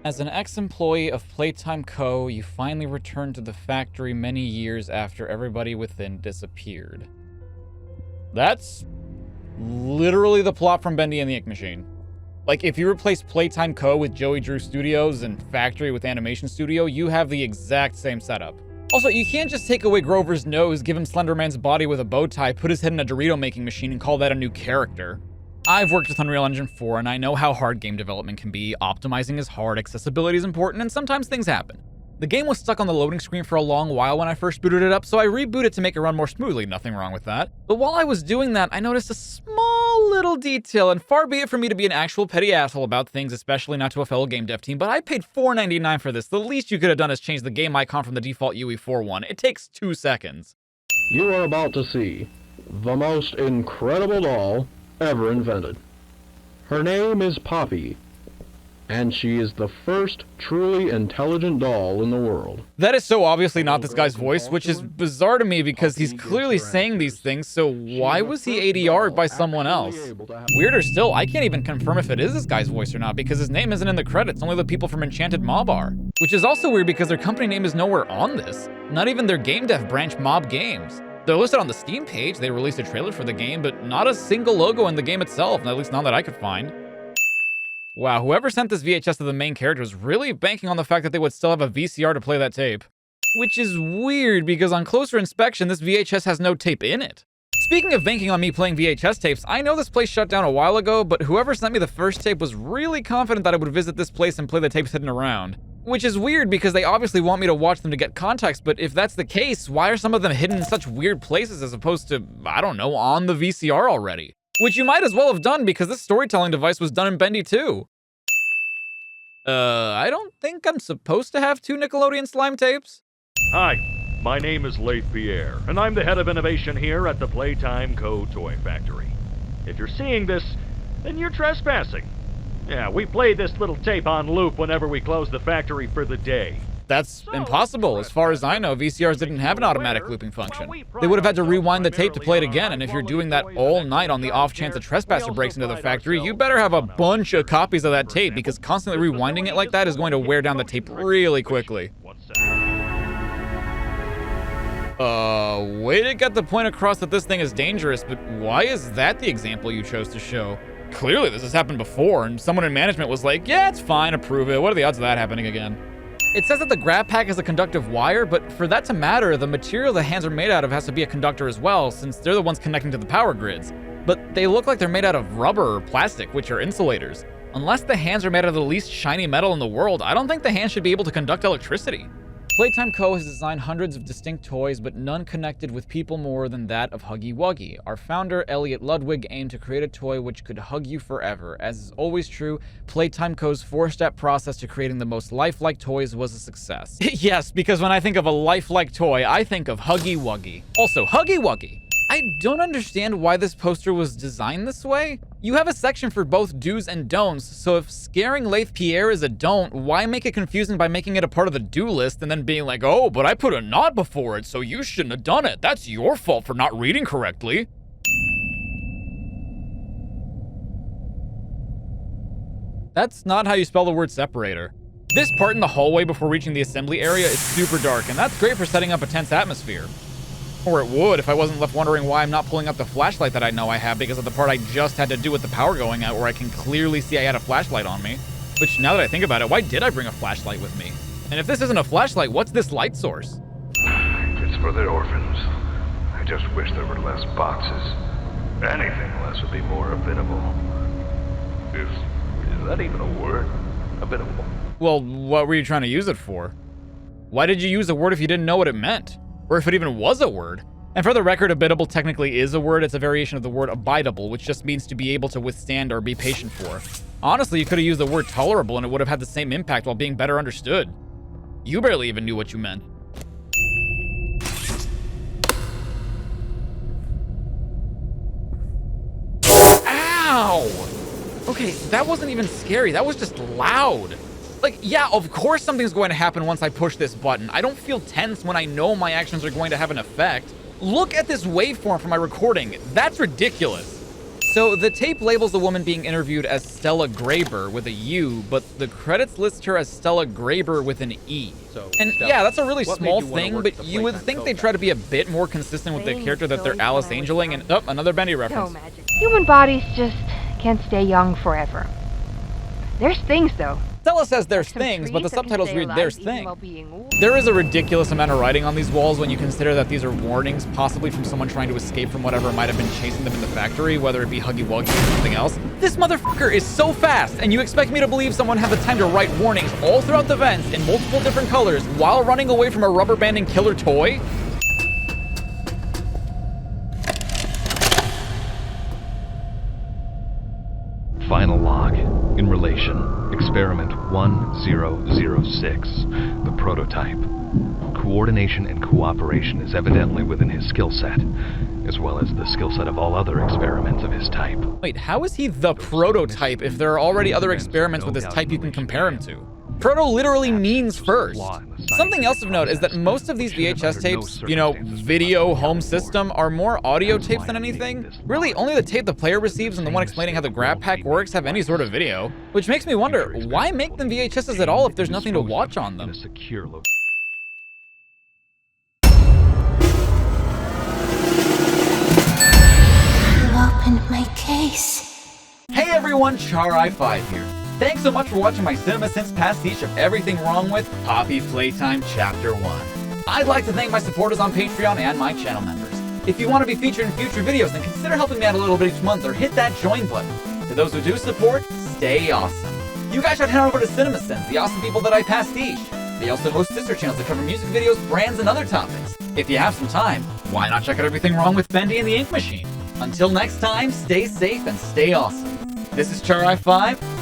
As an ex-employee of Playtime Co., you finally returned to the factory many years after everybody within disappeared. That's literally the plot from Bendy and the Ink Machine. Like, if you replace Playtime Co. with Joey Drew Studios and Factory with Animation Studio, you have the exact same setup. Also, you can't just take away Grover's nose, give him Slenderman's body with a bow tie, put his head in a Dorito making machine, and call that a new character. I've worked with Unreal Engine 4, and I know how hard game development can be. Optimizing is hard, accessibility is important, and sometimes things happen. The game was stuck on the loading screen for a long while when I first booted it up, so I rebooted to make it run more smoothly, nothing wrong with that. But while I was doing that, I noticed a small little detail, and far be it for me to be an actual petty asshole about things, especially not to a fellow game dev team, but I paid $4.99 for this. The least you could have done is change the game icon from the default UE4 one. It takes 2 seconds. You are about to see the most incredible doll ever invented. Her name is Poppy, and she is the first truly intelligent doll in the world. That is so obviously not this guy's voice, which is bizarre to me because he's clearly saying these things, so why was he ADR'd by someone else? Weirder still, I can't even confirm if it is this guy's voice or not because his name isn't in the credits, only the people from Enchanted Mob are. Which is also weird because their company name is nowhere on this, not even their game dev branch Mob Games. They're listed on the Steam page, they released a trailer for the game, but not a single logo in the game itself, at least none that I could find. Wow, whoever sent this VHS to the main character was really banking on the fact that they would still have a VCR to play that tape. Which is weird, because on closer inspection, this VHS has no tape in it. Speaking of banking on me playing VHS tapes, I know this place shut down a while ago, but whoever sent me the first tape was really confident that I would visit this place and play the tapes hidden around. Which is weird, because they obviously want me to watch them to get context, but if that's the case, why are some of them hidden in such weird places as opposed to, I don't know, on the VCR already? Which you might as well have done because this storytelling device was done in Bendy too. I don't think I'm supposed to have 2 Nickelodeon slime tapes. Hi, my name is Leif Pierre, and I'm the head of innovation here at the Playtime Co. Toy Factory. If you're seeing this, then you're trespassing. Yeah, we play this little tape on loop whenever we close the factory for the day. That's impossible. As far as I know, VCRs didn't have an automatic looping function. They would have had to rewind the tape to play it again, and if you're doing that all night on the off chance a trespasser breaks into the factory, you better have a bunch of copies of that tape, because constantly rewinding it like that is going to wear down the tape really quickly. Way to get the point across that this thing is dangerous, but why is that the example you chose to show? Clearly this has happened before, and someone in management was like, yeah, it's fine, approve it. What are the odds of that happening again? It says that the grab pack is a conductive wire, but for that to matter, the material the hands are made out of has to be a conductor as well, since they're the ones connecting to the power grids. But they look like they're made out of rubber or plastic, which are insulators. Unless the hands are made out of the least shiny metal in the world, I don't think the hands should be able to conduct electricity. Playtime Co. has designed hundreds of distinct toys, but none connected with people more than that of Huggy Wuggy. Our founder, Elliot Ludwig, aimed to create a toy which could hug you forever. As is always true, Playtime Co.'s 4-step process to creating the most lifelike toys was a success. Yes, because when I think of a lifelike toy, I think of Huggy Wuggy. Also, Huggy Wuggy. I don't understand why this poster was designed this way. You have a section for both do's and don'ts, so if scaring Leif Pierre is a don't, why make it confusing by making it a part of the do list and then being like, oh, but I put a not before it, so you shouldn't have done it. That's your fault for not reading correctly. That's not how you spell the word separator. This part in the hallway before reaching the assembly area is super dark, and that's great for setting up a tense atmosphere. Or it would if I wasn't left wondering why I'm not pulling up the flashlight that I know I have because of the part I just had to do with the power going out where I can clearly see I had a flashlight on me. Which, now that I think about it, why did I bring a flashlight with me? And if this isn't a flashlight, what's this light source? It's for the orphans. I just wish there were less boxes. Anything less would be more habitable. Is that even a word? Habitable. Well, what were you trying to use it for? Why did you use a word if you didn't know what it meant? Or if it even was a word. And for the record, habitable technically is a word. It's a variation of the word abidable, which just means to be able to withstand or be patient for. Honestly, you could have used the word tolerable and it would have had the same impact while being better understood. You barely even knew what you meant. Ow! Okay, that wasn't even scary. That was just loud. Like, yeah, of course something's going to happen once I push this button. I don't feel tense when I know my actions are going to have an effect. Look at this waveform for my recording. That's ridiculous. So the tape labels the woman being interviewed as Stella Graber with a U, but the credits list her as Stella Graber with an E. And yeah, that's a really small thing, but you would think they'd try to be a bit more consistent with the character that they're Alice Angeling, and oh, another Bendy reference. No magic. Human bodies just can't stay young forever. There's things, though. Stella says there's things, but the subtitles read there's thing. There is a ridiculous amount of writing on these walls when you consider that these are warnings, possibly from someone trying to escape from whatever might have been chasing them in the factory, whether it be Huggy Wuggy or something else. This motherfucker is so fast, and you expect me to believe someone had the time to write warnings all throughout the vents in multiple different colors while running away from a rubber banding killer toy? Final log. In relation, experiment 1006, the prototype. Coordination and cooperation is evidently within his skill set, as well as the skill set of all other experiments of his type. Wait, how is he the prototype if there are already other experiments with this type you can compare him to? Proto literally means first. Something else of note is that most of these VHS tapes, you know, video home system, are more audio tapes than anything. Really, only the tape the player receives and the one explaining how the grab pack works have any sort of video. Which makes me wonder, why make them VHSs at all if there's nothing to watch on them? Opened my case. Hey everyone, Char-I-5 here. Thanks so much for watching my CINEMASINS pastiche of Everything Wrong with Poppy Playtime Chapter 1. I'd like to thank my supporters on Patreon and my channel members. If you want to be featured in future videos, then consider helping me out a little bit each month or hit that join button. To those who do support, stay awesome. You guys should head over to CINEMASINS, the awesome people that I pastiche. They also host sister channels that cover music videos, brands, and other topics. If you have some time, why not check out Everything Wrong with Bendy and the Ink Machine? Until next time, stay safe and stay awesome. This is Char-I-5.